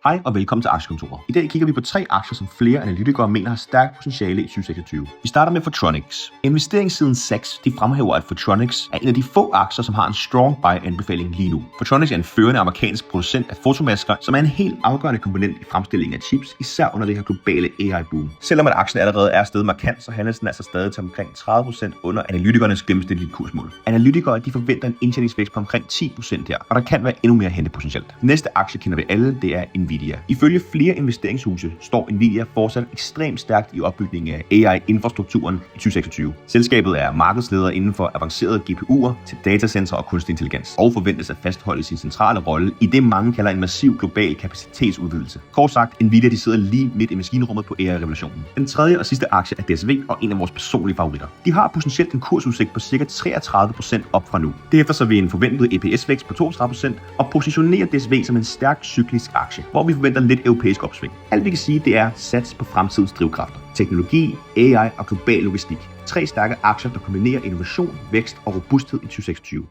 Hej og velkommen til Aktiekontoret. I dag kigger vi på 3 aktier, som flere analytikere mener har stærkt potentiale i 2026. Vi starter med Photronics. Investeringssiden SACS fremhæver, at Photronics er en af de få aktier, som har en strong buy-anbefaling lige nu. Photronics er en førende amerikansk producent af fotomasker, som er en helt afgørende komponent i fremstillingen af chips, især under det her globale AI-boom. Selvom at aktien allerede er steget markant, så handles den altså stadig til omkring 30% under analytikernes gennemsnitlige kursmål. Analytikere forventer en indtjeningsvækst på omkring 10% her, og der kan være endnu mere hentepotentielt. Næste aktie kender vi alle, det er Nvidia. Ifølge flere investeringshuse står Nvidia fortsat ekstremt stærkt i opbygningen af AI-infrastrukturen i 2026. Selskabet er markedsleder inden for avancerede GPU'er til datacenter og kunstig intelligens, og forventes at fastholde sin centrale rolle i det, mange kalder en massiv global kapacitetsudvidelse. Kort sagt, Nvidia sidder lige midt i maskinrummet på AI-revolutionen. Den tredje og sidste aktie er DSV, og en af vores personlige favoritter. De har potentielt en kursudsigt på ca. 33% op fra nu. Derefter så vi en forventet EPS-vækst på 32% og positionerer DSV som en stærk cyklisk aktie, hvor vi forventer lidt europæisk opsving. Alt vi kan sige, det er sats på fremtidens drivkræfter. Teknologi, AI og global logistik. 3 stærke aktier, der kombinerer innovation, vækst og robusthed i 2026.